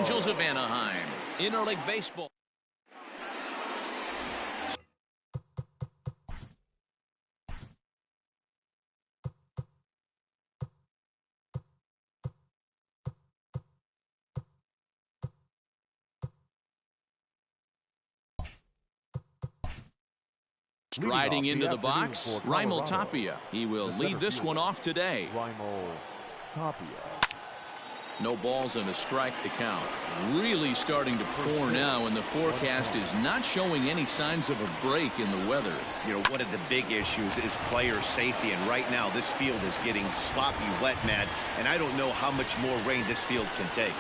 Angels of Anaheim. Interleague Baseball. Striding into the box, Raimel Tapia. He will lead this one off today. No balls and a strike to count. Really starting to pour now, and the forecast is not showing any signs of a break in the weather. You know, one of the big issues is player safety, and right now this field is getting sloppy wet, man, and I don't know how much more rain this field can take.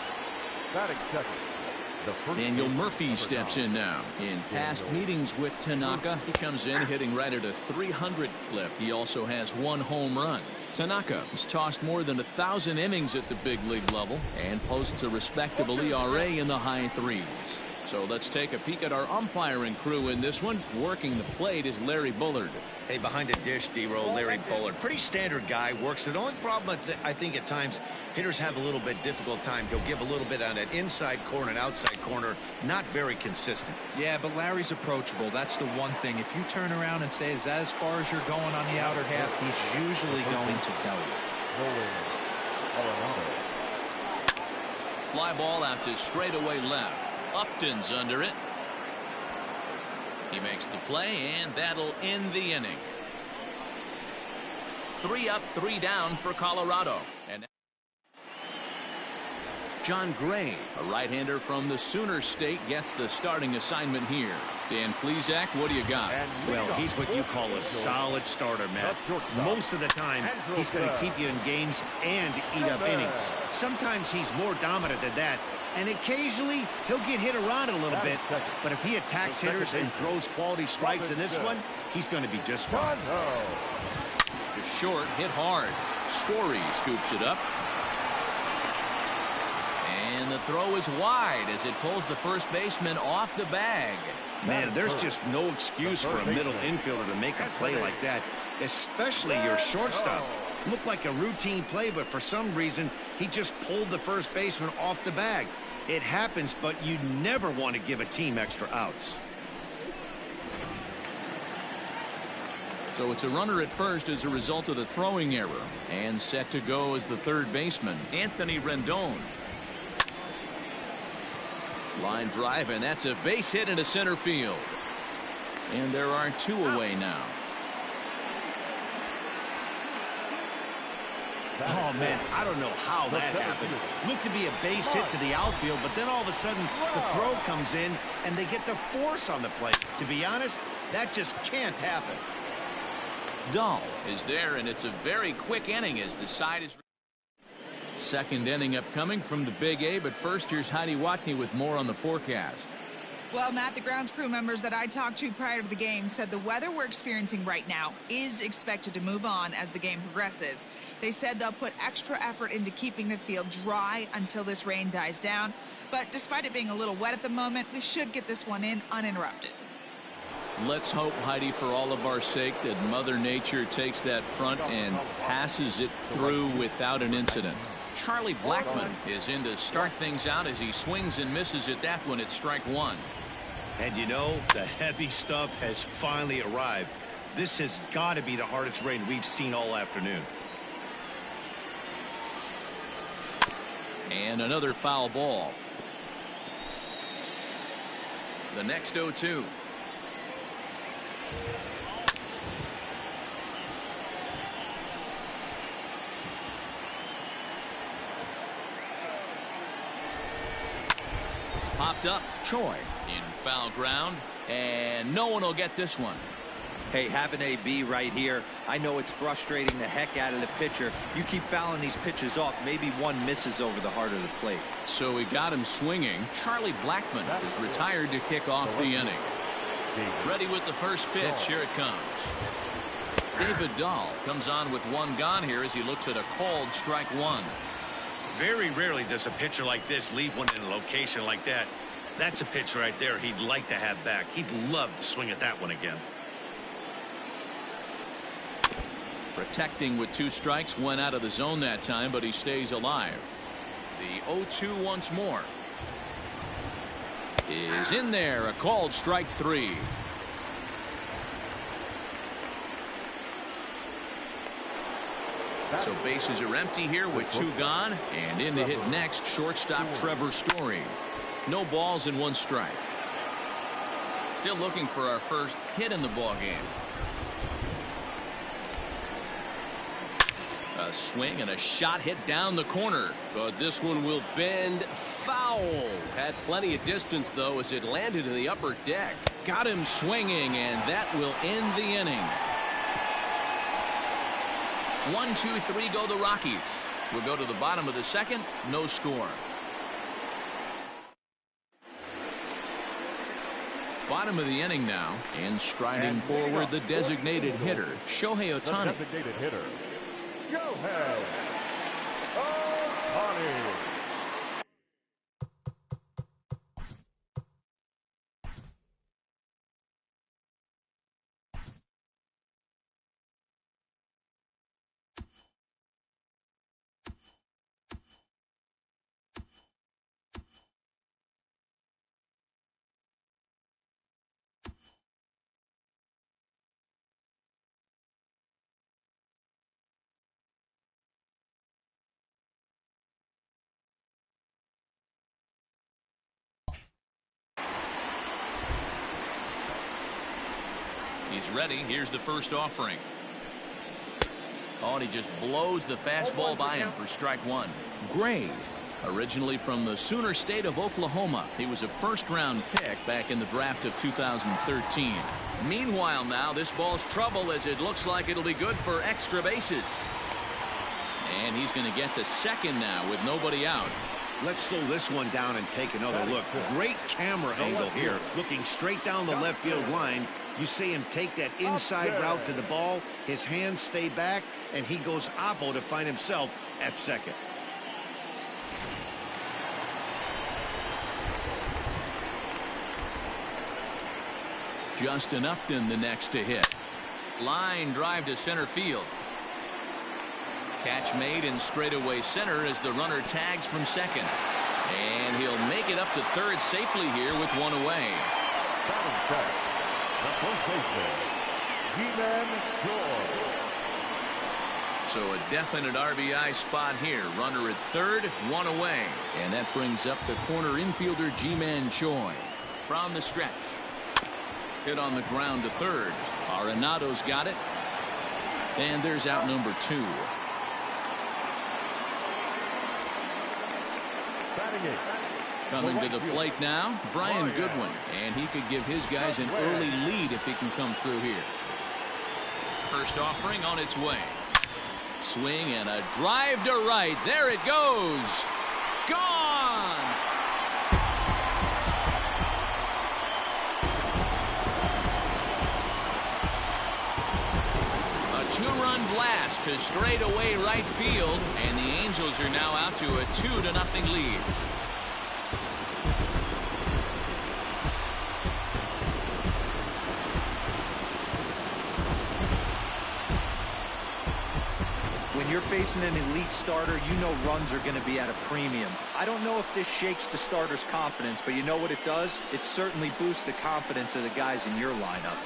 Daniel Murphy steps in now. In past meetings with Tanaka, he comes in hitting right at a 300 clip. He also has 1 home run. Tanaka has tossed more than 1,000 innings at the big league level and posts a respectable ERA in the high 3s. So let's take a peek at our umpiring crew in this one. Working the plate is Larry Bullard. Hey, behind the dish, D-roll, Larry Bullard. Pretty standard guy, works it. The only problem, I think, at times, hitters have a little bit difficult time. He'll give a little bit on that inside corner and outside corner. Not very consistent. Yeah, but Larry's approachable. That's the one thing. If you turn around and say, is that as far as you're going on the outer half, he's usually going to tell you. Fly ball out to straightaway left. Upton's under it. He makes the play, and that'll end the inning. 3 up, 3 down for Colorado. And John Gray, a right-hander from the Sooner State, gets the starting assignment here. Dan Plesac, what do you got? Well, he's what you call a solid starter, Matt. Most of the time, he's going to keep you in games and eat up innings. Sometimes he's more dominant than that, and occasionally he'll get hit around a little bit, but if he attacks hitters and throws quality strikes in this one, he's going to be just fine. To short, hit hard. Story scoops it up. And the throw is wide as it pulls the first baseman off the bag. Man, there's just no excuse for a middle infielder to make a play like that, especially your shortstop. Looked like a routine play, but for some reason, he just pulled the first baseman off the bag. It happens, but you never want to give a team extra outs. So it's a runner at first as a result of the throwing error. And set to go as the third baseman, Anthony Rendon. Line drive, and that's a base hit into center field. And there are 2 away now. Oh, man, I don't know how that happened. Looked to be a base hit to the outfield, but then all of a sudden the throw comes in and they get the force on the plate. To be honest, that just can't happen. Dahl is there, and it's a very quick inning as the side is... Second inning upcoming from the Big A, but first here's Heidi Watney with more on the forecast. Well, Matt, the grounds crew members that I talked to prior to the game said the weather we're experiencing right now is expected to move on as the game progresses. They said they'll put extra effort into keeping the field dry until this rain dies down. But despite it being a little wet at the moment, we should get this one in uninterrupted. Let's hope, Heidi, for all of our sake, that Mother Nature takes that front and passes it through without an incident. Charlie Blackmon is in to start things out as he swings and misses at that one at strike 1. And you know, the heavy stuff has finally arrived. This has got to be the hardest rain we've seen all afternoon. And another foul ball. The next 0-2. Popped up, Choi in foul ground, and no one will get this one. Hey, have an AB right here. I know it's frustrating the heck out of the pitcher. You keep fouling these pitches off, maybe one misses over the heart of the plate. So we got him swinging. Charlie Blackmon is retired to kick off the inning. Ready with the first pitch. Here it comes. David Dahl comes on with 1 gone here as he looks at a called strike 1. Very rarely does a pitcher like this leave one in a location like that. That's a pitch right there he'd like to have back. He'd love to swing at that one again. Protecting with 2 strikes, went out of the zone that time, but he stays alive. The 0-2 once more. is in there. A called strike 3. So bases are empty here with 2 gone, and in to hit next, shortstop Trevor Story. No balls and 1 strike. Still looking for our first hit in the ball game. A swing and a shot hit down the corner, but this one will bend foul. Had plenty of distance though as it landed in the upper deck. Got him swinging, and that will end the inning. 1, 2, 3 go the Rockies. We'll go to the bottom of the second. No score. Bottom of the inning now, and striding forward the designated hitter, Shohei Ohtani. Designated hitter, Shohei Ohtani. He's ready. Here's the first offering. Oh, and he just blows the fastball by him for strike 1. Gray, originally from the Sooner State of Oklahoma. He was a first-round pick back in the draft of 2013. Meanwhile now, this ball's trouble as it looks like it'll be good for extra bases. And he's going to get to second now with nobody out. Let's slow this one down and take another look. Great camera angle here, looking straight down the left field line. You see him take that inside route to the ball. His hands stay back, and he goes oppo to find himself at second. Justin Upton the next to hit. Line drive to center field. Catch made in straightaway center as the runner tags from second. And he'll make it up to third safely here with 1 away. Batting check. The first baseman, So a definite RBI spot here. Runner at third, 1 away. And that brings up the corner infielder Ji-Man Choi. From the stretch. Hit on the ground to third. Arenado's got it. And there's out number 2. Coming to the plate now, Brian Goodwin, and he could give his guys an early lead if he can come through here. First offering on its way. Swing and a drive to right. There it goes. Gone. A 2-run blast to straightaway right field, and the Angels are now out to a 2-0 lead. When you're facing an elite starter, you know runs are going to be at a premium. I don't know if this shakes the starter's confidence, but you know what it does? It certainly boosts the confidence of the guys in your lineup.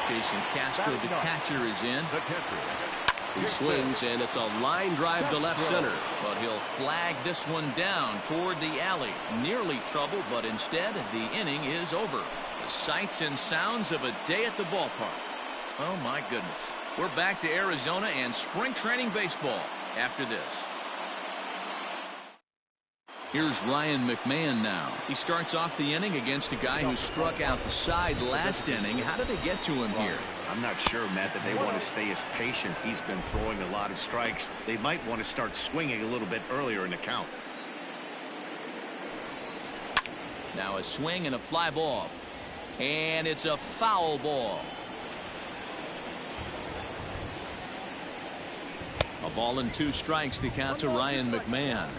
Jason Castro, the catcher, is in. He swings, and it's a line drive to left center. But he'll flag this one down toward the alley. Nearly trouble, but instead, the inning is over. The sights and sounds of a day at the ballpark. Oh, my goodness. We're back to Arizona and spring training baseball after this. Here's Ryan McMahon now. He starts off the inning against a guy who struck out the side last inning. How did they get to him here? I'm not sure, Matt, that they want to stay as patient. He's been throwing a lot of strikes. They might want to start swinging a little bit earlier in the count. Now a swing and a fly ball. And it's a foul ball. A ball and 2 strikes, the count to Ryan McMahon.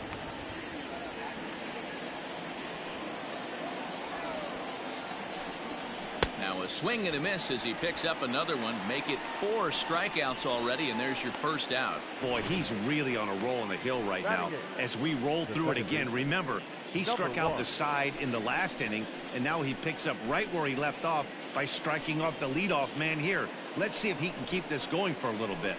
Now a A swing and a miss as he picks up another one. Make it 4 strikeouts already, and there's your first out. Boy, he's really on a roll on the hill right now. As we roll through it again, remember, he struck out the side in the last inning, and now he picks up right where he left off by striking off the leadoff man here. Let's see if he can keep this going for a little bit.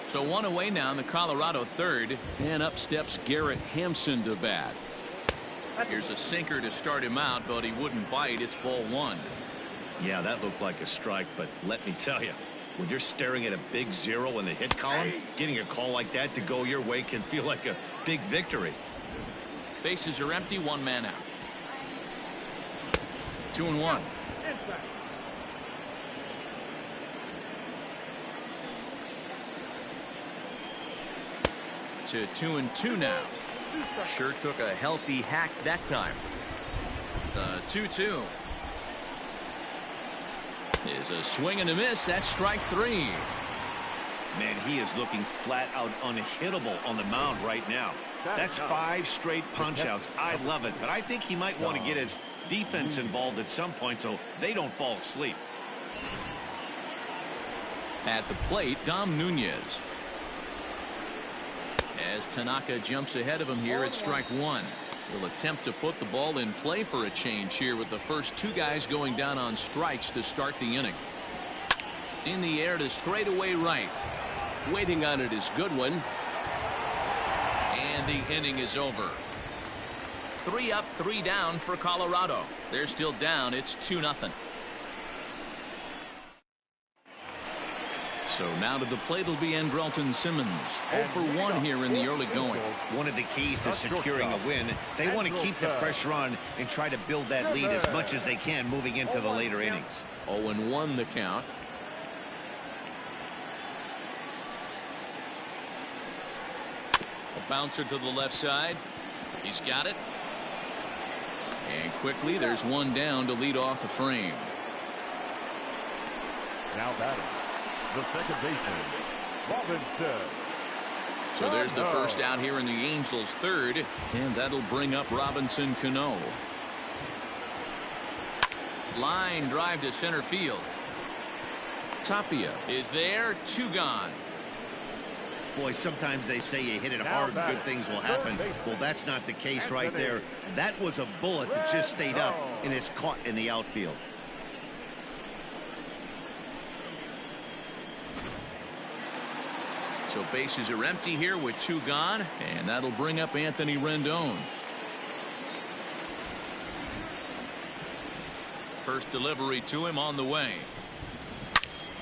So 1 away now in the Colorado third, and up steps Garrett Hampson to bat. Here's a sinker to start him out, but he wouldn't bite. It's ball 1. Yeah, that looked like a strike, but let me tell you, when you're staring at a big 0 in the hit column, getting a call like that to go your way can feel like a big victory. Bases are empty, 1 man out. 2-1. To 2-2 now. Sure took a healthy hack that time. 2-2 is a swing and a miss. That's strike 3. Man, he is looking flat out unhittable on the mound right now. That's 5 straight punch outs. I love it, but I think he might want to get his defense involved at some point so they don't fall asleep. At the plate, Dom Nunez. As Tanaka jumps ahead of him here at strike 1. He'll attempt to put the ball in play for a change here with the first 2 guys going down on strikes to start the inning. In the air to straightaway right. Waiting on it is Goodwin. And the inning is over. 3 up, 3 down for Colorado. They're still down. It's 2-0. So now to the plate will be Andrelton Simmons. 0 for 1 here in the early going. One of the keys to securing a win, they want to keep the pressure on and try to build that lead as much as they can moving into the later innings. 0-1 the count. A bouncer to the left side. He's got it. And quickly there's 1 down to lead off the frame. Now batting, the second baseman, Robinson. So there's the first out here in the Angels' third, and that'll bring up Robinson Cano. Line drive to center field. Tapia is there. 2 gone. Boy, sometimes they say you hit it hard, good things will happen. Well, that's not the case right there. That was a bullet that just stayed up and is caught in the outfield. So bases are empty here with 2 gone, and that'll bring up Anthony Rendon. First delivery to him on the way.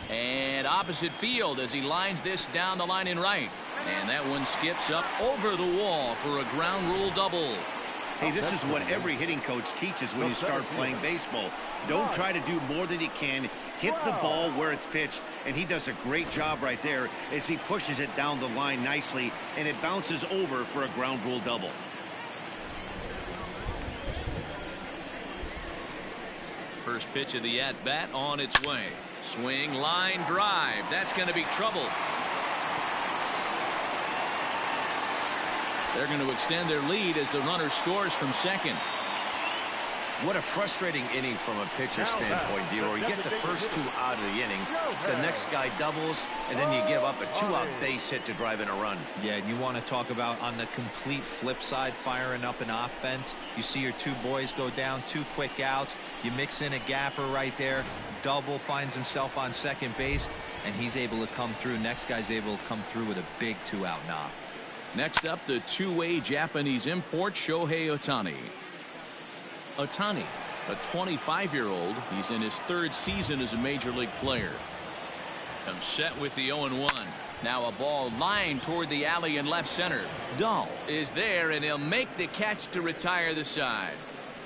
And opposite field as he lines this down the line in right. And that one skips up over the wall for a ground rule double. Hey, this is what every hitting coach teaches when you start playing baseball. Don't try to do more than you can. Hit the ball where it's pitched, and he does a great job right there as he pushes it down the line nicely, and it bounces over for a ground rule double. First pitch of the at-bat on its way. Swing, line drive. That's going to be trouble. They're going to extend their lead as the runner scores from second. What a frustrating inning from a pitcher's standpoint, Dero. You get the first 2 out of the inning, the next guy doubles, and then you give up a 2-out base hit to drive in a run. Yeah, and you want to talk about on the complete flip side, firing up an offense. You see your 2 boys go down, 2 quick outs. You mix in a gapper right there. Double, finds himself on second base, and he's able to come through. Next guy's able to come through with a big 2-out knock. Next up, the 2-way Japanese import, Shohei Ohtani. Ohtani, a 25-year-old. He's in his 3rd season as a major league player. Comes set with the 0-1. Now a ball lined toward the alley in left center. Dahl is there, and he'll make the catch to retire the side.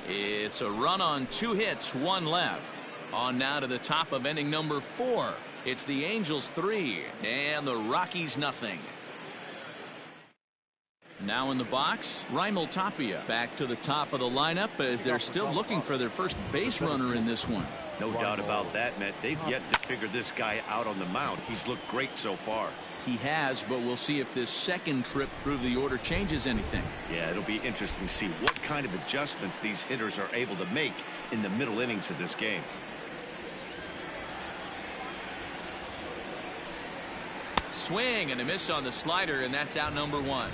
It's a run on 2 hits, 1 left. On now to the top of inning number 4. It's the Angels 3 and the Rockies nothing. Now in the box, Raimel Tapia back to the top of the lineup as they're still looking for their first base runner in this one. No doubt about that, Matt. They've yet to figure this guy out on the mound. He's looked great so far. he has, but we'll see if this second trip through the order changes anything. Yeah, it'll be interesting to see what kind of adjustments these hitters are able to make in the middle innings of this game. Swing and a miss on the slider, and that's out number one.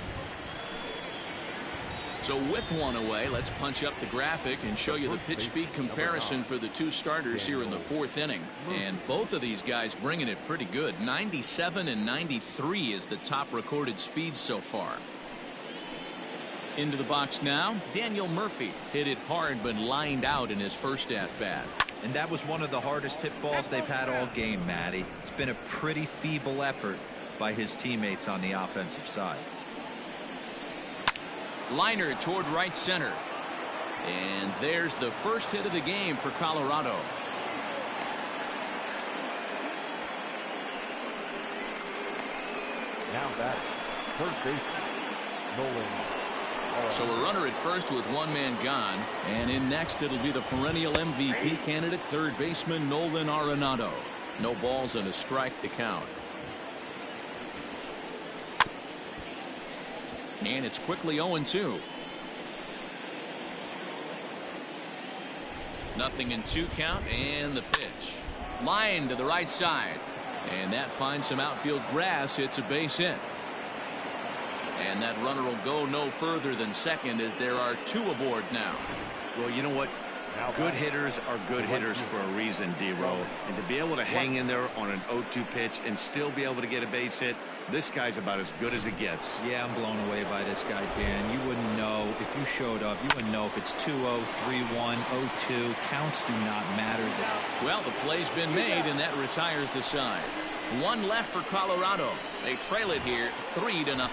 So with one away, let's punch up the graphic and show you the pitch speed comparison for the two starters here in the fourth inning. And both of these guys bringing it pretty good. 97 and 93 is the top recorded speed so far. Into the box now, Daniel Murphy hit it hard but lined out in his first at-bat. And that was one of the hardest hit balls they've had all game, Matty. It's been a pretty feeble effort by his teammates on the offensive side. Liner toward right center. And there's the first hit of the game for Colorado. Now back, third baseman, Nolan. So a runner at first with one man gone. And in next, it'll be the perennial MVP candidate, third baseman Nolan Arenado. No balls and a strike to count. And it's quickly 0-2. Nothing in two count, and the pitch. Line to the right side. And that finds some outfield grass. It's a base hit. And that runner will go no further than second as there are two aboard now. Well, you know what? Good hitters are good hitters for a reason, D-Row. And to be able to hang in there on an 0-2 pitch and still be able to get a base hit, this guy's about as good as it gets. Yeah, I'm blown away by this guy, Dan. You wouldn't know if you showed up. You wouldn't know if it's 2-0, 3-1, 0-2. Counts do not matter. Well, the play's been made, and that retires the side. One left for Colorado. They trail it here 3-0.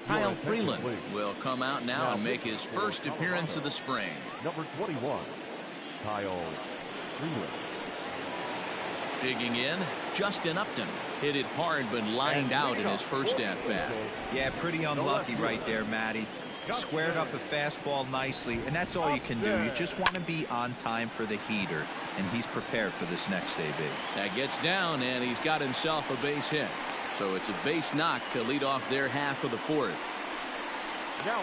Kyle Freeland will come out now and make his first appearance of the spring. Number 21, Kyle Freeland. Digging in, Justin Upton hit it hard but lined out in his first at-bat. Yeah, pretty unlucky right there, Matty. Squared up a fastball nicely, and that's all you can do. You just want to be on time for the heater, and he's prepared for this next AB. That gets down, and he's got himself a base hit. So it's a base knock to lead off their half of the fourth.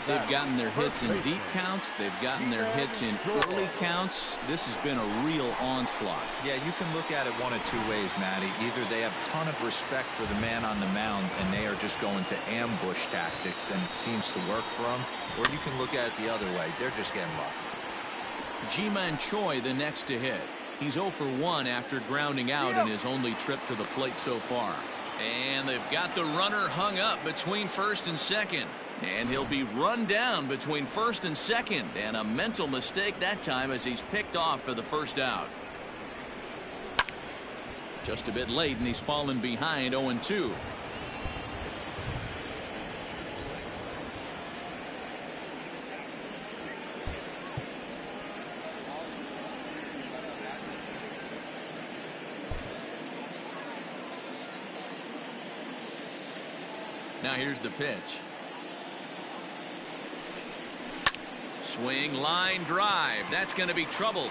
They've gotten their hits in deep counts. They've gotten their hits in early counts. This has been a real onslaught. Yeah, you can look at it one of two ways, Matty. Either they have a ton of respect for the man on the mound and they are just going to ambush tactics and it seems to work for them, or you can look at it the other way. They're just getting lucky. Ji-Man Choi the next to hit. He's 0 for 1 after grounding out in his only trip to the plate so far. And they've got the runner hung up between first and second. And he'll be run down between first and second. And a mental mistake that time as he's picked off for the first out. Just a bit late, and he's fallen behind 0-2. Now here's the pitch. Swing, line, drive. That's going to be trouble.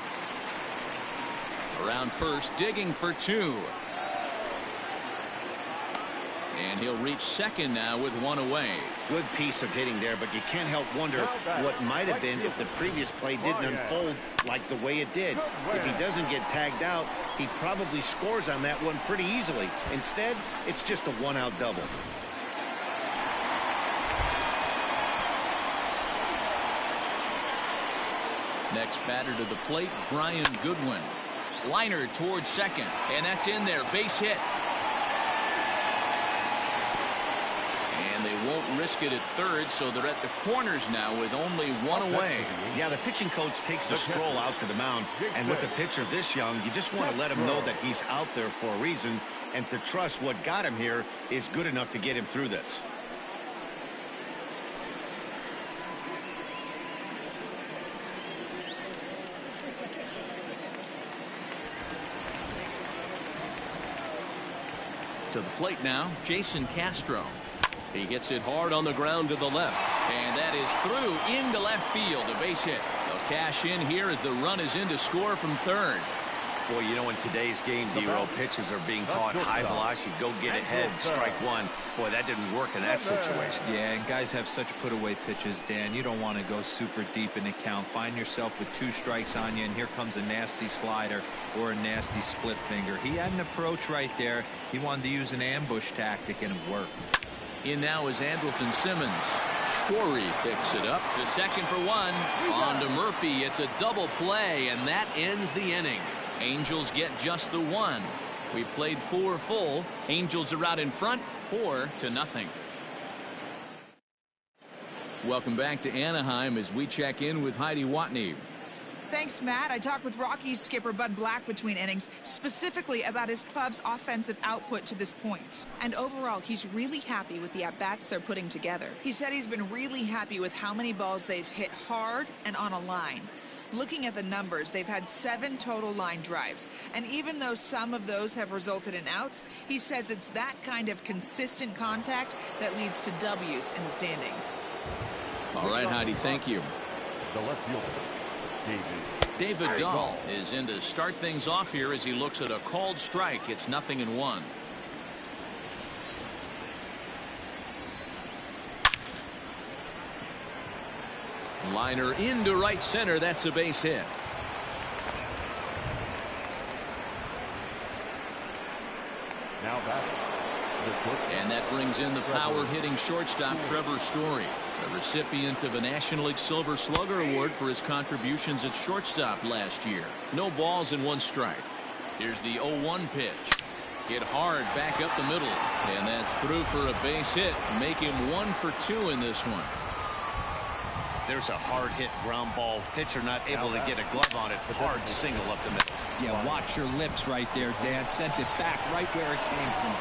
Around first, digging for 2. And he'll reach second now with 1 away. Good piece of hitting there, but you can't help wonder what might have been if the previous play didn't unfold like the way it did. If he doesn't get tagged out, he probably scores on that one pretty easily. Instead, it's just a 1-out double. Next batter to the plate, Brian Goodwin. Liner towards second, and that's in there. Base hit. And they won't risk it at third, so they're at the corners now with only 1 away. Yeah, the pitching coach takes the stroll out to the mound, and with a pitcher this young, you just want to let him know that he's out there for a reason, and to trust what got him here is good enough to get him through this. To the plate now, Jason Castro. He hits it hard on the ground to the left. And that is through into left field, a base hit. They'll cash in here as the run is in to score from third. Boy, you know, in today's game, D-roll, pitches are being taught high velocity, go get ahead, strike one. Boy, that didn't work in that situation. Yeah, and guys have such put-away pitches, Dan. You don't want to go super deep in the count. Find yourself with 2 strikes on you, and here comes a nasty slider or a nasty split finger. He had an approach right there. He wanted to use an ambush tactic, and it worked. In now is Andrelton Simmons. Story picks it up to second for 1. On to Murphy. It's a double play, and that ends the inning. Angels get just the 1. We played 4 full. Angels are out in front, 4-0. Welcome back to Anaheim as we check in with Heidi Watney. Thanks, Matt. I talked with Rockies skipper Bud Black between innings, specifically about his club's offensive output to this point. And overall, he's really happy with the at-bats they're putting together. He said he's been really happy with how many balls they've hit hard and on a line. Looking at the numbers, they've had 7 total line drives. And even though some of those have resulted in outs, he says it's that kind of consistent contact that leads to W's in the standings. All right, Heidi, thank you. The left fielder, David Dahl is in to start things off here as he looks at a called strike. It's 0-1. Liner into right center. That's a base hit. now batting. And that brings in the power hitting shortstop Trevor Story, a recipient of a National League Silver Slugger Award for his contributions at shortstop last year. No balls and 1 strike. Here's the 0-1 pitch. Hit hard back up the middle, and that's through for a base hit. Make him 1 for 2 in this one. There's a hard hit ground ball. Pitcher not able to get a glove on it. Hard single up the middle. Yeah, watch your lips right there, Dan. Sent it back right where it came from.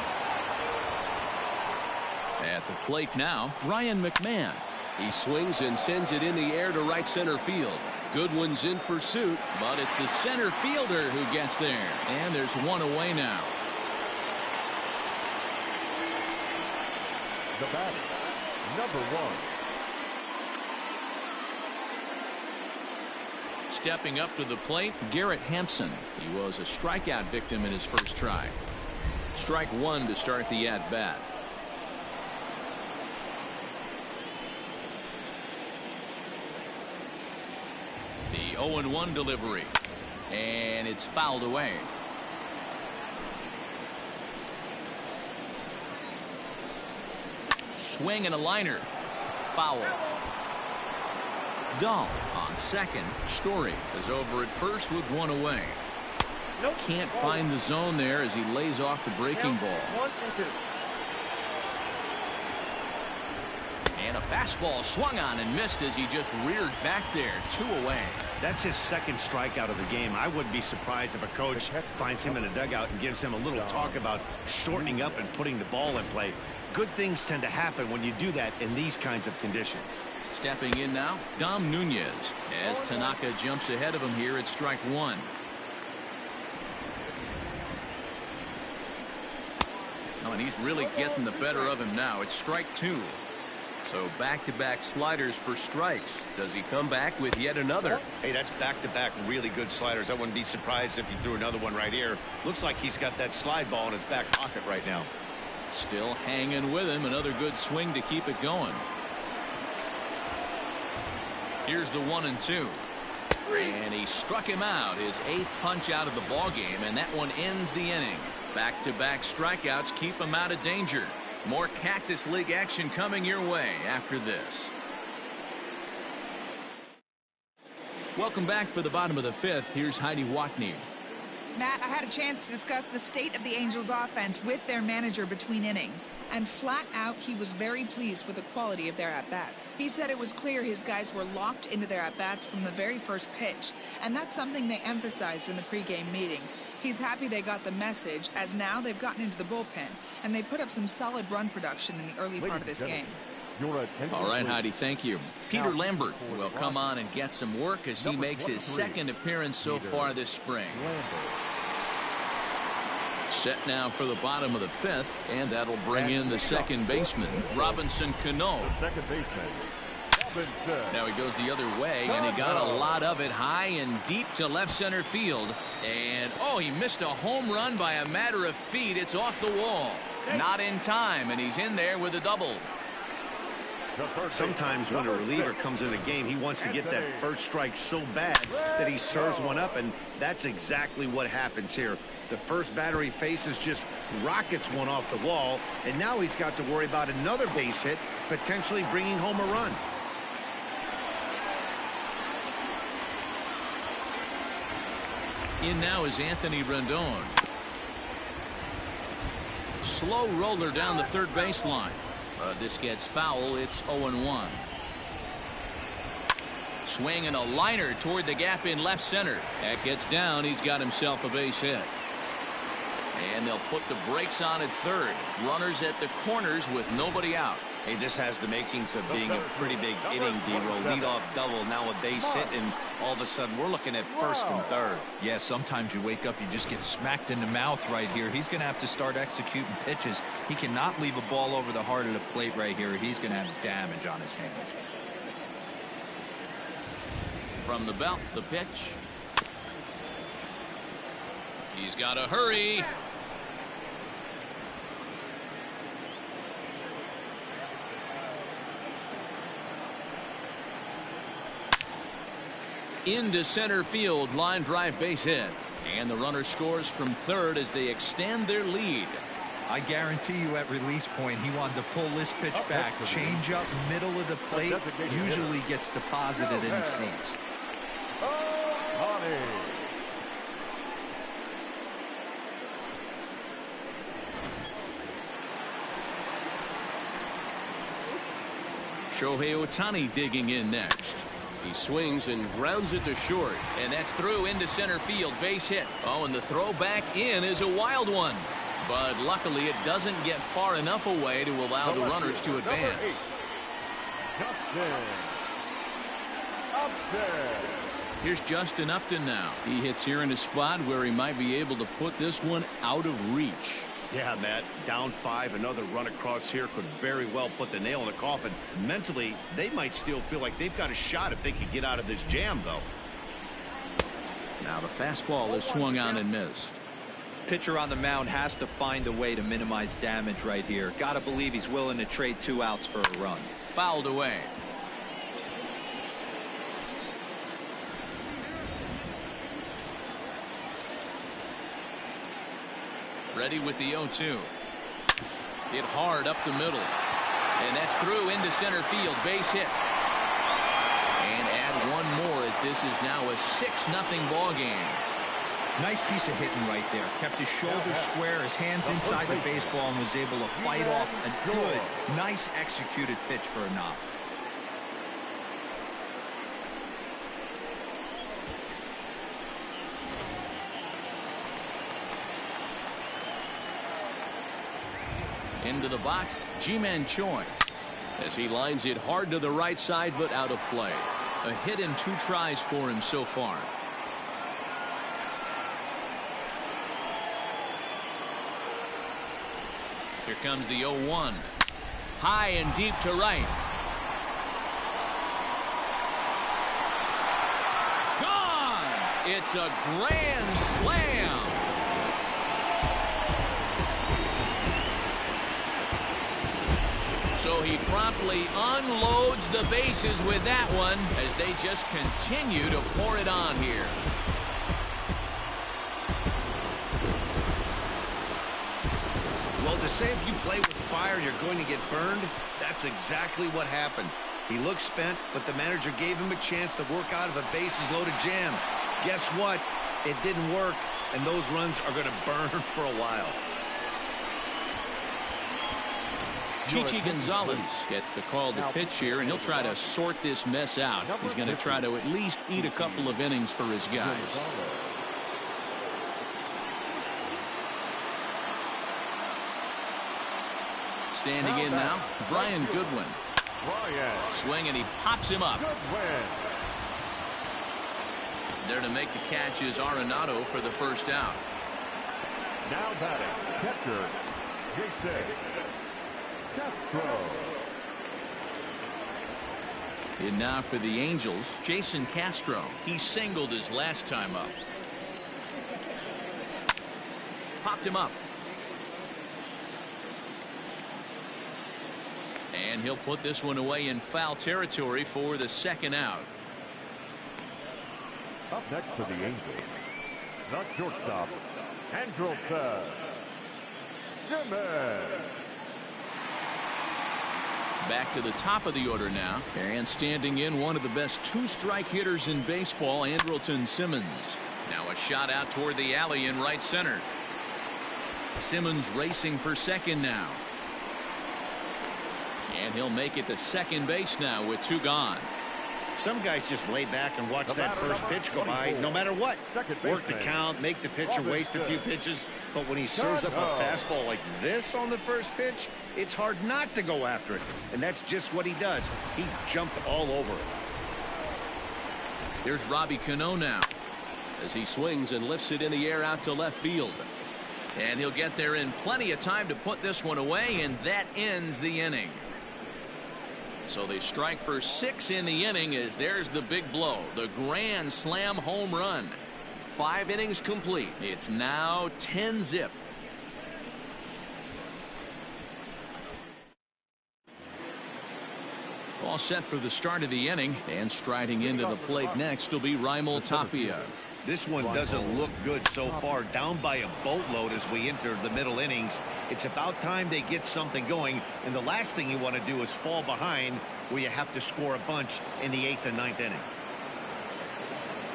At the plate now, Ryan McMahon. He swings and sends it in the air to right center field. Goodwin's in pursuit, but it's the center fielder who gets there. And there's 1 away now. The batter, number 1. Stepping up to the plate, Garrett Hampson. He was a strikeout victim in his first try. Strike 1 to start the at-bat. The 0-1 delivery. And it's fouled away. Swing and a liner. Foul. Dahl on second. Story is over at first with 1 away. Can't find the zone there as he lays off the breaking ball. 1 and 2. And a fastball swung on and missed as he just reared back there. 2 away. That's his second strikeout of the game. I wouldn't be surprised if a coach finds him in the dugout and gives him a little talk about shortening up and putting the ball in play. Good things tend to happen when you do that in these kinds of conditions. Stepping in now, Dom Nunez, as Tanaka jumps ahead of him here at strike 1. Oh, and he's really getting the better of him now. It's strike 2. So back-to-back sliders for strikes. Does he come back with yet another? Hey, that's back-to-back really good sliders. I wouldn't be surprised if he threw another one right here. Looks like he's got that slide ball in his back pocket right now. Still hanging with him. Another good swing to keep it going. Here's the 1-2. And he struck him out, his 8th punch out of the ball game, and that one ends the inning. Back-to-back strikeouts keep him out of danger. More Cactus League action coming your way after this. Welcome back for the bottom of the 5th. Here's Heidi Watney. Matt, I had a chance to discuss the state of the Angels offense with their manager between innings. And flat out, he was very pleased with the quality of their at-bats. He said it was clear his guys were locked into their at-bats from the very first pitch. And that's something they emphasized in the pregame meetings. He's happy they got the message, as now they've gotten into the bullpen. And they put up some solid run production in the early part of this game. All right, Heidi, thank you. Peter Lambert will come on and get some work as he makes his 2nd appearance so far this spring. Set now for the bottom of the 5th, and that'll bring in the 2nd baseman, Robinson Cano. Second baseman, Now he goes the other way, and he got a lot of it high and deep to left center field. And, oh, he missed a home run by a matter of feet. It's off the wall. Not in time, and he's in there with a double. Sometimes when a reliever comes in the game, he wants to get that first strike so bad that he serves one up, and that's exactly what happens here. The first batter he faces just rockets one off the wall, and now he's got to worry about another base hit, potentially bringing home a run. In now is Anthony Rendon. Slow roller down the third baseline. This gets foul. It's 0-1. Swing and a liner toward the gap in left center. That gets down. He's got himself a base hit. And they'll put the brakes on at third. Runners at the corners with nobody out. Hey, this has the makings of being a pretty big inning, D-roll. Leadoff double, now a base hit, and all of a sudden we're looking at first and third. Yeah, sometimes you wake up, you just get smacked in the mouth right here. He's going to have to start executing pitches. He cannot leave a ball over the heart of the plate right here. He's going to have damage on his hands. From the belt, the pitch. He's got to hurry. Into center field, line drive base hit. And the runner scores from third as they extend their lead. I guarantee you at release point, he wanted to pull this pitch back. Change up middle of the plate usually gets deposited in the seats. Shohei Ohtani digging in next. He swings and grounds it to short, and that's through into center field, base hit. Oh, and the throw back in is a wild one, but luckily it doesn't get far enough away to allow the runners to advance. Here's Justin Upton now. He hits here in a spot where he might be able to put this one out of reach. Yeah, Matt, down 5, another run across here could very well put the nail in the coffin. Mentally, they might still feel like they've got a shot if they could get out of this jam, though. Now the fastball is swung on and missed. Pitcher on the mound has to find a way to minimize damage right here. Gotta believe he's willing to trade 2 outs for a run. Fouled away. Ready with the 0-2. Hit hard up the middle. And that's through into center field. Base hit. And add one more as this is now a 6-0 ball game. Nice piece of hitting right there. Kept his shoulders square, his hands inside the baseball, and was able to fight off a good, nice executed pitch for a knock. Into the box, Ji-Man Choi, as he lines it hard to the right side, but out of play. A hit in 2 tries for him so far. Here comes the 0-1. High and deep to right. Gone! It's a grand slam. So he promptly unloads the bases with that one as they just continue to pour it on here. Well, to say if you play with fire you're going to get burned, that's exactly what happened. He looked spent, but the manager gave him a chance to work out of a bases-loaded jam. Guess what? It didn't work, and those runs are going to burn for a while. Chichi Gonzalez gets the call to pitch here, and he'll try to sort this mess out. He's going to try to at least eat a couple of innings for his guys. Standing in now, Brian Goodwin. Swing, and he pops him up. There to make the catch is Arenado for the first out. Now batting, catcher, Jason Castro. And now for the Angels, Jason Castro. He singled his last time up. Popped him up. And he'll put this one away in foul territory for the second out. Up next for the Angels, the shortstop, Andrelton Simmons. Back to the top of the order now, and standing in, one of the best two-strike hitters in baseball, Andrelton Simmons. Now a shot out toward the alley in right center. Simmons racing for second now. And he'll make it to second base now with two gone. Some guys just lay back and watch that first pitch go by, no matter what. Work the count, make the pitcher waste a few pitches. But when he serves up a fastball like this on the first pitch, it's hard not to go after it. And that's just what he does. He jumped all over it. Here's Robbie Cano now as he swings and lifts it in the air out to left field. And he'll get there in plenty of time to put this one away, and that ends the inning. So they strike for 6 in the inning as there's the big blow, the grand slam home run. 5 innings complete. It's now 10-zip. All set for the start of the inning, and striding into the plate next will be Raimel Tapia. This one doesn't look good so far, down by a boatload as we enter the middle innings. It's about time they get something going, and the last thing you want to do is fall behind where you have to score a bunch in the 8th and 9th inning.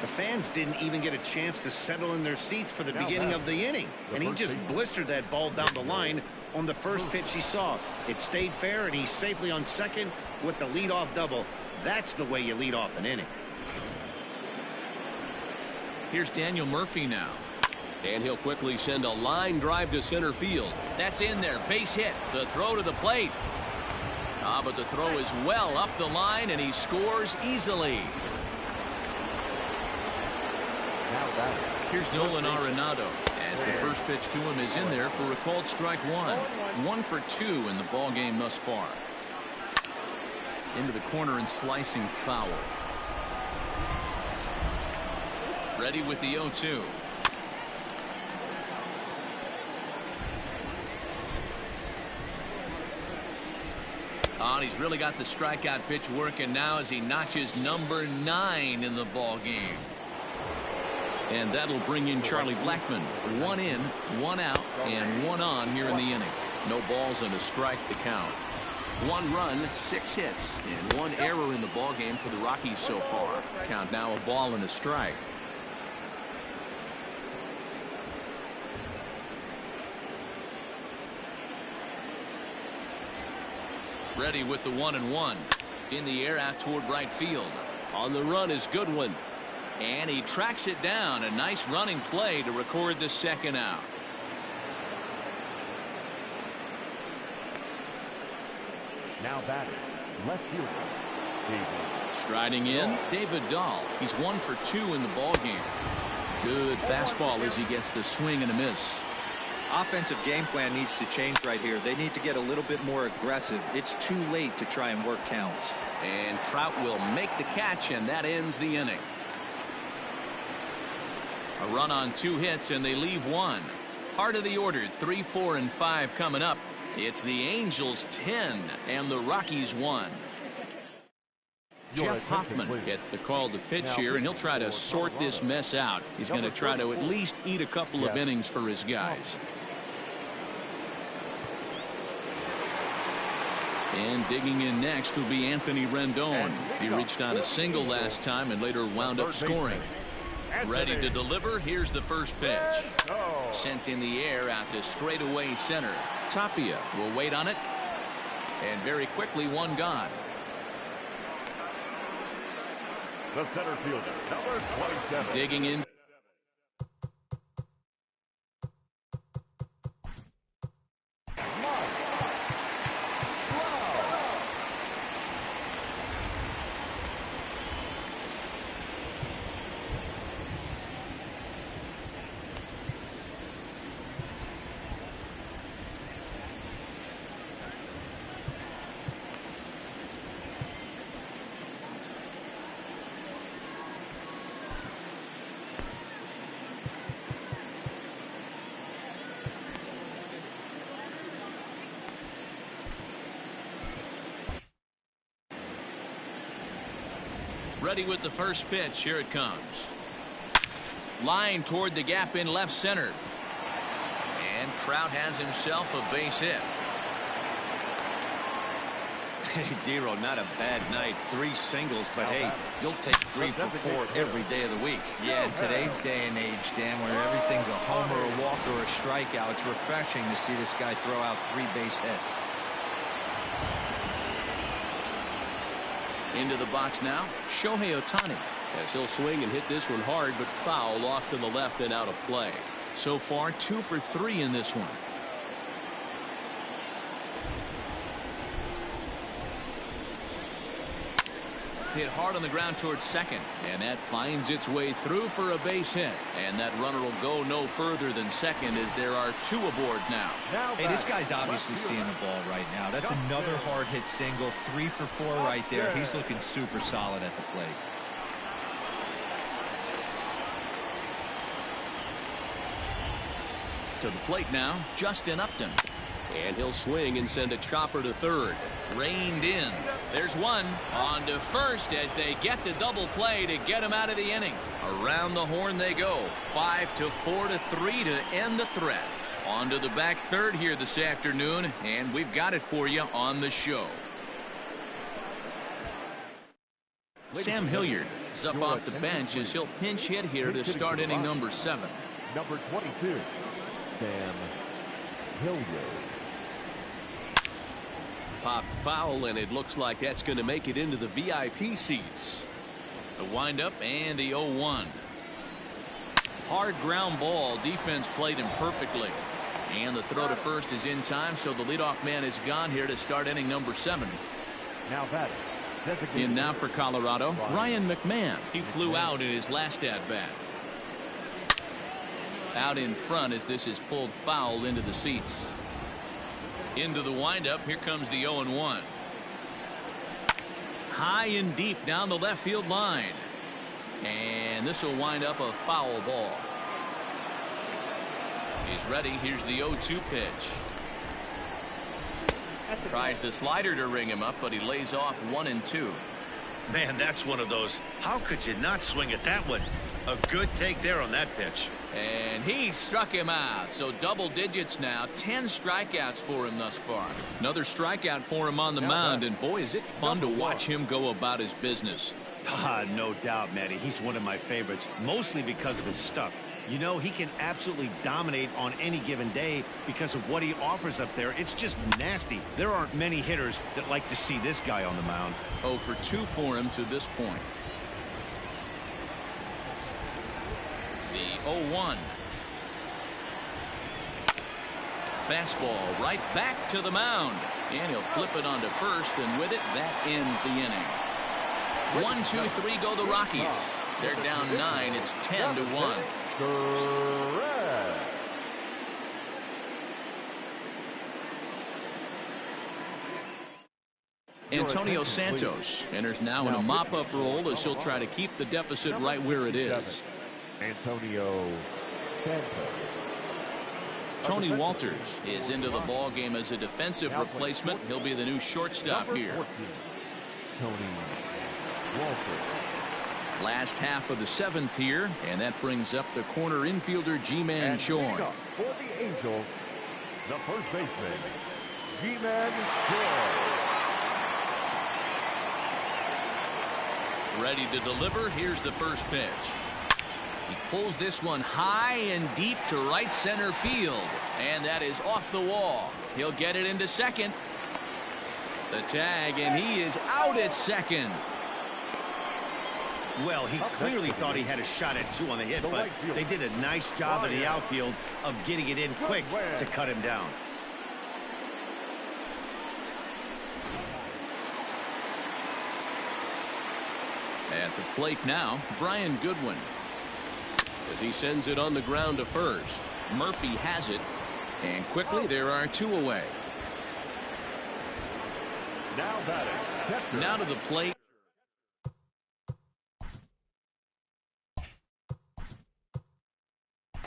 The fans didn't even get a chance to settle in their seats for the beginning of the inning, and he just blistered that ball down the line on the first pitch he saw. It stayed fair, and he's safely on second with the leadoff double. That's the way you lead off an inning. Here's Daniel Murphy now. And he'll quickly send a line drive to center field. That's in there. Base hit. The throw to the plate. But the throw is well up the line, and he scores easily. Here's Nolan Arenado as the first pitch to him is in there for a called strike one. 1 for 2 in the ball game thus far. Into the corner and slicing foul. Ready with the 0-2. And he's really got the strikeout pitch working now as he notches number 9 in the ball game. And that'll bring in Charlie Blackmon. 1 in, 1 out, and 1 on here in the inning. No balls and a strike to count. 1 run, 6 hits, and 1 error in the ball game for the Rockies so far. Count now a ball and a strike. Ready with the 1-1. In the air out toward right field. On the run is Goodwin. And he tracks it down. A nice running play to record the second out. Now batting, left fielder, David. Striding in, David Dahl. He's 1 for 2 in the ball game. Good fastball as he gets the swing and a miss. Offensive game plan needs to change right here. They need to get a little bit more aggressive. It's too late to try and work counts. And Trout will make the catch, and that ends the inning. A run on 2 hits, and they leave 1. Heart of the order, 3, 4, and 5 coming up. It's the Angels 10 and the Rockies 1. Jeff Hoffman gets the call to pitch here, and he'll try to sort this mess out. He's going to try to at least eat a couple of innings for his guys. And digging in next will be Anthony Rendon. He reached on a single last time and later wound up scoring. Ready to deliver. Here's the first pitch. Sent in the air out to straightaway center. Tapia will wait on it. And very quickly 1 gone. The center fielder, number 27. Digging in. Ready with the first pitch. Here it comes. Line toward the gap in left center. And Trout has himself a base hit. Hey, Dero, not a bad night. 3 singles, but hey, you'll take 3 for 4 every day of the week. Yeah, in today's day and age, Dan, where everything's a homer, a walk, or a strikeout, it's refreshing to see this guy throw out 3 base hits. Into the box now, Shohei Ohtani, as he'll swing and hit this one hard, but foul off to the left and out of play. So far, 2 for 3 in this one. Hit hard on the ground towards second, and that finds its way through for a base hit. And that runner will go no further than second, as there are 2 aboard now. Hey, this guy's obviously seeing the ball right now. That's another hard hit single. 3 for 4 right there. He's looking super solid at the plate. To the plate now, Justin Upton. And he'll swing and send a chopper to third. Reined in. There's one. On to first as they get the double play to get him out of the inning. Around the horn they go. 5-4 to 3 to end the threat. On to the back third here this afternoon, and we've got it for you on the show. Sam Hilliard is up off the bench as he'll pinch hit here to start inning number 7. Number 22, Sam Hilliard. Popped foul, and it looks like that's going to make it into the VIP seats. The windup and the 0-1. Hard ground ball. Defense played him perfectly. And the throw to first is in time, so the leadoff man is gone here to start inning number 7. Now batting. In now for Colorado, Ryan McMahon. He flew out in his last at-bat. Out in front as this is pulled foul into the seats. Into the windup. Here comes the 0-1. High and deep down the left field line. And this will wind up a foul ball. He's ready. Here's the 0-2 pitch. Tries the slider to ring him up, but he lays off 1-2. Man, that's one of those. How could you not swing at that one? A good take there on that pitch. And he struck him out. So double digits now. 10 strikeouts for him thus far. Another strikeout for him on the mound. And boy, is it fun to watch him go about his business. No doubt, Matty. He's one of my favorites, mostly because of his stuff. You know, he can absolutely dominate on any given day because of what he offers up there. It's just nasty. There aren't many hitters that like to see this guy on the mound. 0 for 2 for him to this point. The 0-1. Fastball right back to the mound. And he'll flip it onto first, and with it, that ends the inning. 1-2-3 go the Rockies. They're down 9. It's 10-1. Antonio Santos enters now in a mop-up role as he'll try to keep the deficit right where it is. Antonio Santos. Tony Walters is into the ball game as a defensive replacement. He'll be the new shortstop here. Tony Walters. Last half of the 7th here, and that brings up the corner infielder G-Man Chorn. For the Angels, the first baseman, G-Man Chorn. Ready to deliver. Here's the first pitch. He pulls this one high and deep to right center field, and that is off the wall. He'll get it into second. The tag, and he is out at second. Well, he clearly thought he had a shot at 2 on the hit, but they did a nice job in the outfield of getting it in quick to cut him down. At the plate now, Brian Goodwin, as he sends it on the ground to first. Murphy has it, and quickly there are 2 away. Now to the plate.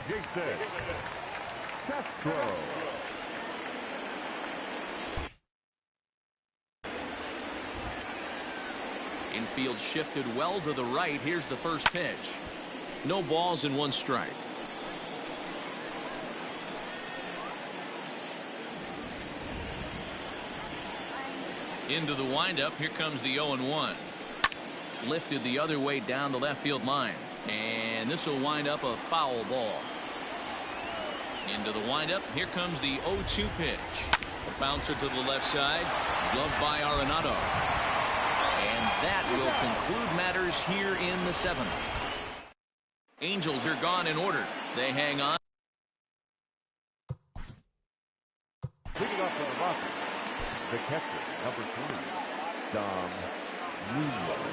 Jason Castro. In field shifted well to the right. Here's the first pitch. No balls and one strike. Into the windup. Here comes the 0-1. Lifted the other way down the left field line. And this will wind up a foul ball. Into the windup. Here comes the 0-2 pitch. A bouncer to the left side. Gloved by Arenado. And that will conclude matters here in the 7th. Angels are gone in order. They hang on. Picking up for the Rockies, the catcher, number 3, Dom Newman.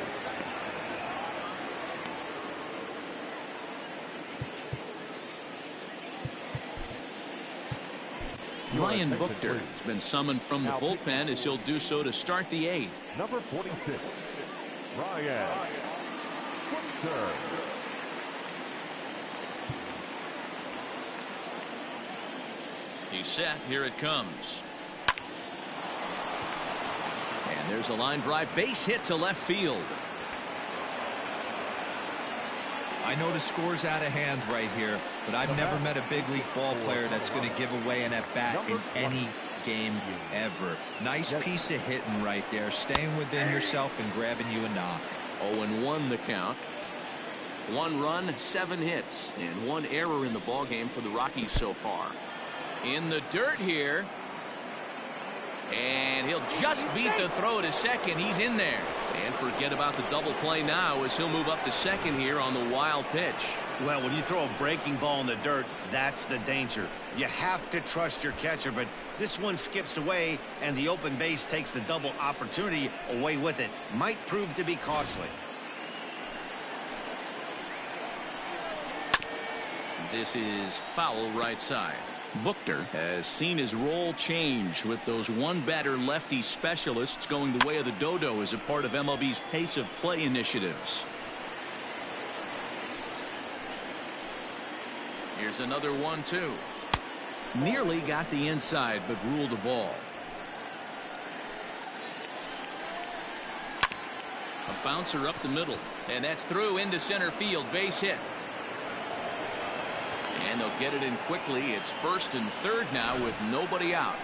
Ryan Buchter has been summoned from the bullpen as he'll do so to start the 8th. Number 46, Ryan Buchter. He's set. Here it comes. And there's a line drive. Base hit to left field. I know the score's out of hand right here, but I've never met a big league ball player that's going to give away an at-bat in any game ever. Nice piece of hitting right there, staying within yourself and grabbing you a knock. 0-1 the count. 1 run, 7 hits, and 1 error in the ball game for the Rockies so far. In the dirt here. And he'll just beat the throw to second. He's in there. And forget about the double play now as he'll move up to second here on the wild pitch. Well, when you throw a breaking ball in the dirt, that's the danger. You have to trust your catcher, but this one skips away, and the open base takes the double opportunity away with it. Might prove to be costly. This is foul right side. Buchter has seen his role change with those one-batter lefty specialists going the way of the dodo as a part of MLB's pace of play initiatives. Here's another 1-2. Nearly got the inside, but ruled a ball. A bouncer up the middle, and that's through into center field. Base hit. And they'll get it in quickly. It's first and third now with nobody out.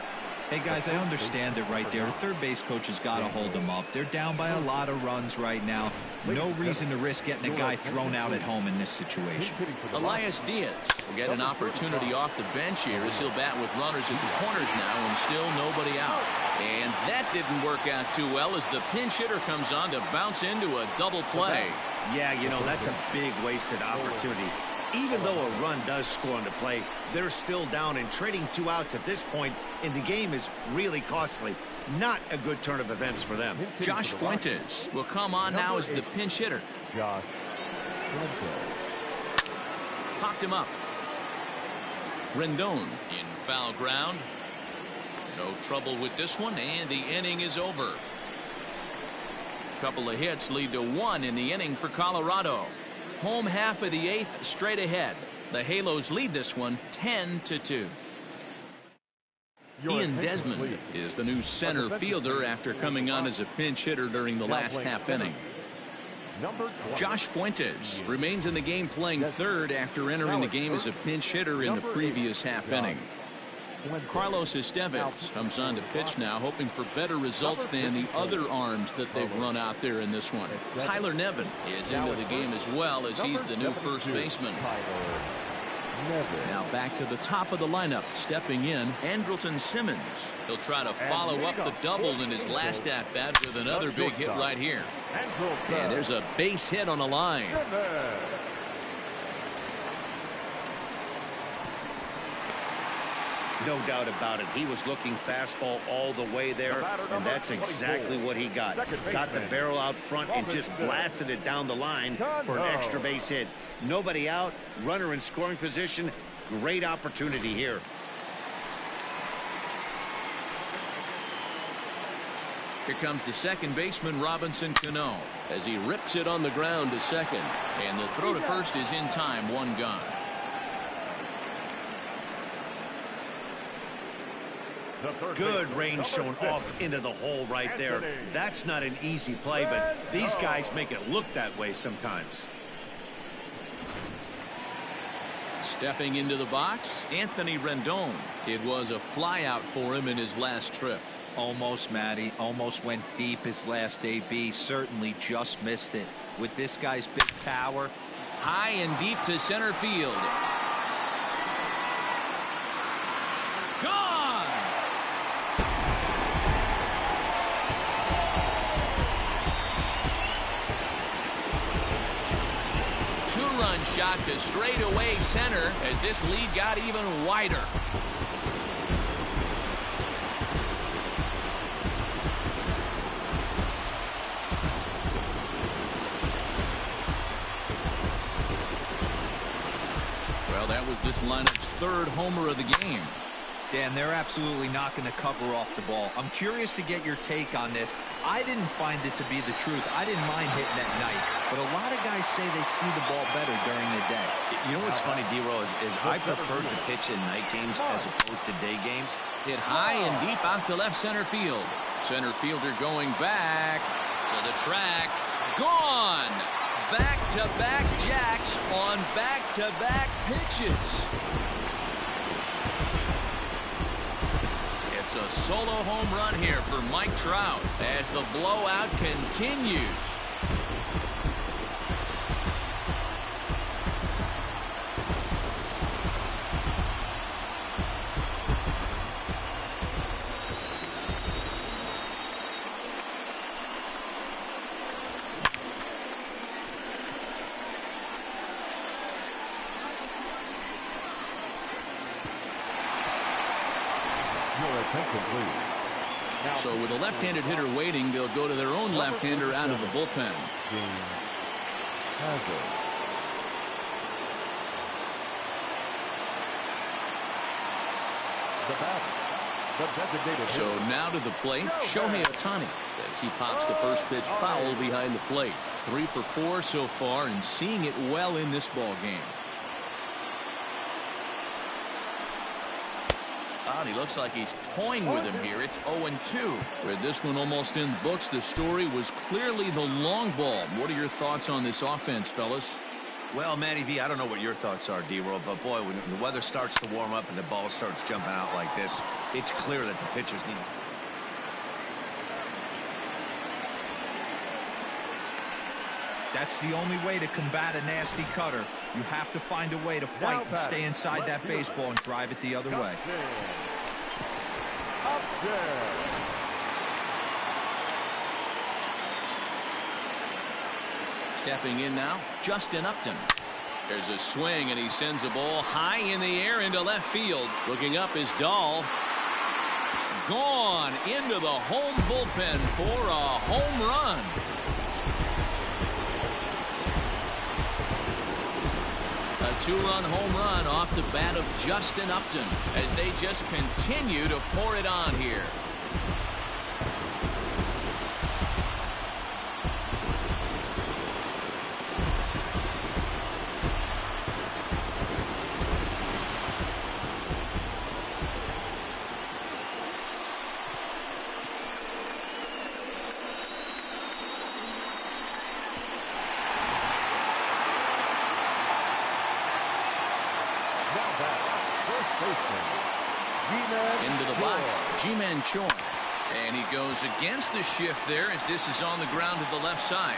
Hey, guys, I understand it right there. The third base coach has got to hold them up. They're down by a lot of runs right now. No reason to risk getting a guy thrown out at home in this situation. Elias Diaz will get an opportunity off the bench here as he'll bat with runners at the corners now and still nobody out. And that didn't work out too well as the pinch hitter comes on to bounce into a double play. Yeah, you know, that's a big wasted opportunity. Even though a run does score on the play, they're still down, and trading 2 outs at this point in the game is really costly. Not a good turn of events for them. Josh Fuentes will come on now as the pinch hitter. Josh Fuentes. Popped him up. Rendon in foul ground. No trouble with this one, and the inning is over. Couple of hits lead to 1 in the inning for Colorado. Home half of the 8th straight ahead. The Halos lead this one 10-2. Ian Desmond is the new center fielder after coming on as a pinch hitter during the last half inning. Josh Fuentes remains in the game playing third after entering the game as a pinch hitter in the previous half inning. Carlos Estevez comes on to pitch now, hoping for better results than the other arms that they've run out there in this one. Tyler Nevin is into the game as well as he's the new first baseman. Now back to the top of the lineup, stepping in, Andrelton Simmons. He'll try to follow up the double in his last at-bat with another big hit right here. And there's a base hit on the line. No doubt about it. He was looking fastball all the way there, and that's exactly what he got. Got the barrel out front and just blasted it down the line for an extra base hit. Nobody out, runner in scoring position. Great opportunity here. Here comes the second baseman, Robinson Cano, as he rips it on the ground to second. And the throw to first is in time, 1 gone. Good range shown off into the hole right there. That's not an easy play, but these guys make it look that way sometimes. Stepping into the box, Anthony Rendon. It was a flyout for him in his last trip. Almost, Matty. Almost went deep his last AB. Certainly just missed it. With this guy's big power. High and deep to center field. Gone! Two-run shot to straightaway center as this lead got even wider. That was this lineup's third homer of the game. Dan, they're absolutely not going to cover off the ball. I'm curious to get your take on this. I didn't find it to be the truth. I didn't mind hitting at night, but a lot of guys say they see the ball better during the day. You know what's funny, D-Roll, is I prefer to pitch in night games as opposed to day games. Hit high and deep out to left center field. Center fielder going back to the track. Gone! Back-to-back jacks on back-to-back pitches. It's a solo home run here for Mike Trout as the blowout continues. So with a left-handed hitter waiting, they'll go to their own left-hander out of the bullpen. So now to the plate, Shohei Ohtani, as he pops the first pitch foul behind the plate. 3 for 4 so far and seeing it well in this ball game. He looks like he's toying with him here. It's 0-2. With this one almost in the books, the story was clearly the long ball. What are your thoughts on this offense, fellas? Well, Matty V, I don't know what your thoughts are, D-Roll, but boy, when the weather starts to warm up and the ball starts jumping out like this, it's clear that the pitchers need. That's the only way to combat a nasty cutter. You have to find a way to fight and stay inside that baseball and drive it the other way. Stepping in now, Justin Upton. There's a swing, and he sends a ball high in the air into left field. Looking up is Dahl. Gone into the home bullpen for a home run. A two-run home run off the bat of Justin Upton as they just continue to pour it on here. Into the box, G-Man Choi. And he goes against the shift there as this is on the ground to the left side.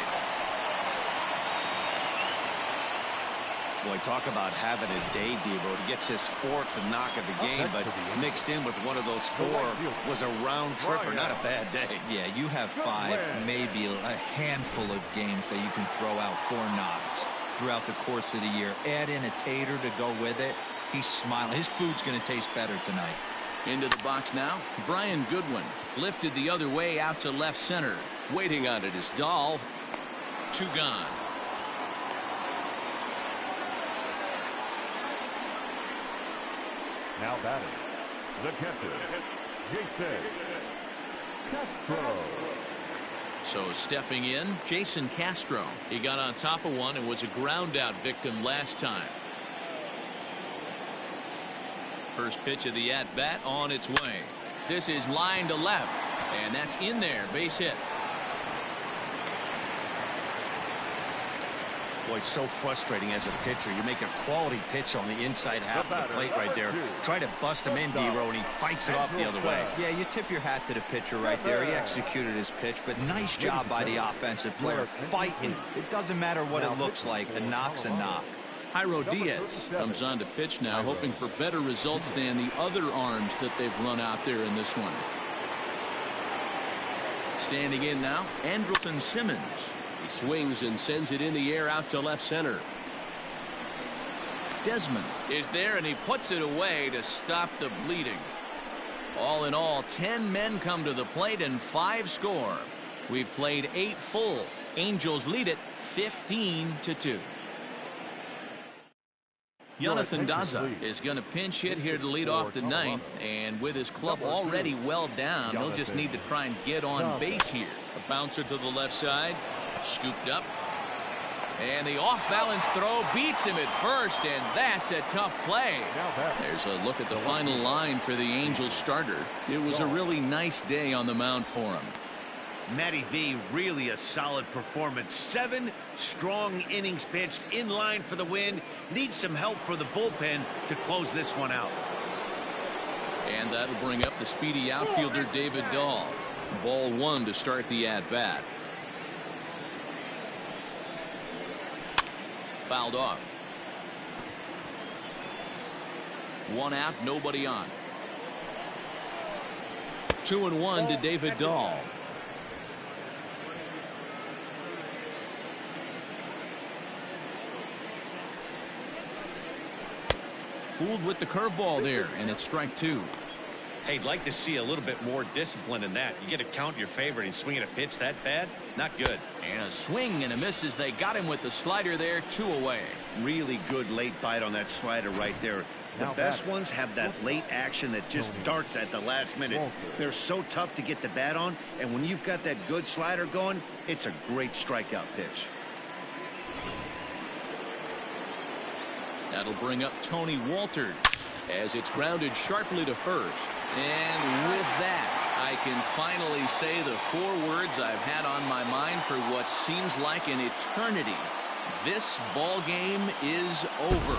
Boy, talk about having a day, Devo. He gets his fourth knock of the game, but mixed in with one of those four was a round tripper, not a bad day. Yeah, you have 5, maybe a handful of games that you can throw out 4 knocks throughout the course of the year. Add in a tater to go with it. He's smiling. His food's going to taste better tonight. Into the box now, Brian Goodwin. Lifted the other way out to left center. Waiting on it is Dahl. 2 gone. Now batting, the catcher, Jason Castro. So stepping in, Jason Castro. He got on top of one and was a ground out victim last time. First pitch of the at-bat on its way. This is line to left, and that's in there. Base hit. Boy, so frustrating as a pitcher. You make a quality pitch on the inside half of the plate right there. Try to bust him in, D-Row, and he fights it off the other way. Yeah, you tip your hat to the pitcher right there. He executed his pitch, but nice job by the offensive player fighting. It doesn't matter what it looks like. A knock's a knock. Jairo Diaz comes on to pitch now, hoping for better results than the other arms that they've run out there in this one. Standing in now, Andrelton Simmons. He swings and sends it in the air out to left center. Desmond is there, and he puts it away to stop the bleeding. All in all, 10 men come to the plate and 5 score. We've played 8 full. Angels lead it 15-2. Jonathan Daza is going to pinch hit here to lead off the 9th, and with his club already well down, he'll just need to try and get on base here. A bouncer to the left side, scooped up, and the off-balance throw beats him at first, and that's a tough play. There's a look at the final line for the Angels starter. It was a really nice day on the mound for him. Matty V, really a solid performance. 7 strong innings pitched, in line for the win. Needs some help for the bullpen to close this one out. And that'll bring up the speedy outfielder David Dahl. Ball 1 to start the at-bat. Fouled off. 1 out, nobody on. 2-1 to David Dahl. Fooled with the curveball there, and it's strike 2. Hey, I'd like to see a little bit more discipline in that. You get to count your favorite and swing at a pitch that bad? Not good. And a swing and a miss as they got him with the slider there, 2 away. Really good late bite on that slider right there. The best ones have that late action that just darts at the last minute. They're so tough to get the bat on, and when you've got that good slider going, it's a great strikeout pitch. That'll bring up Tony Walters as it's grounded sharply to first. And with that, I can finally say the 4 words I've had on my mind for what seems like an eternity. This ball game is over.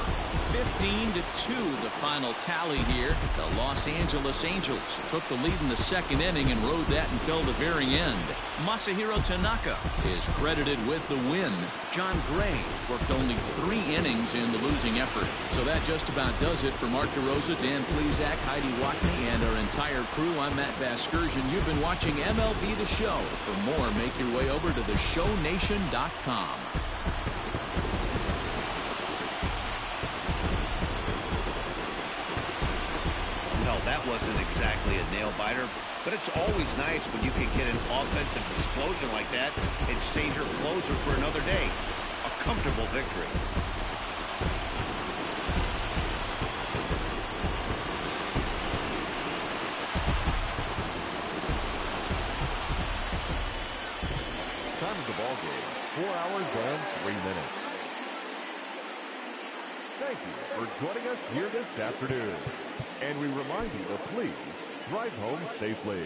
15-2 the final tally here. The Los Angeles Angels took the lead in the 2nd inning and rode that until the very end. Masahiro Tanaka is credited with the win. John Gray worked only 3 innings in the losing effort. So that just about does it for Mark DeRosa, Dan Plesac, Heidi Watney, and our entire crew. I'm Matt Vasgersian. You've been watching MLB The Show. For more, make your way over to theshownation.com. That wasn't exactly a nail-biter, but it's always nice when you can get an offensive explosion like that and save your closer for another day. A comfortable victory. Time of the ball game, 4 hours and 3 minutes. Thank you for joining us here this afternoon. And we remind you to please drive home safely.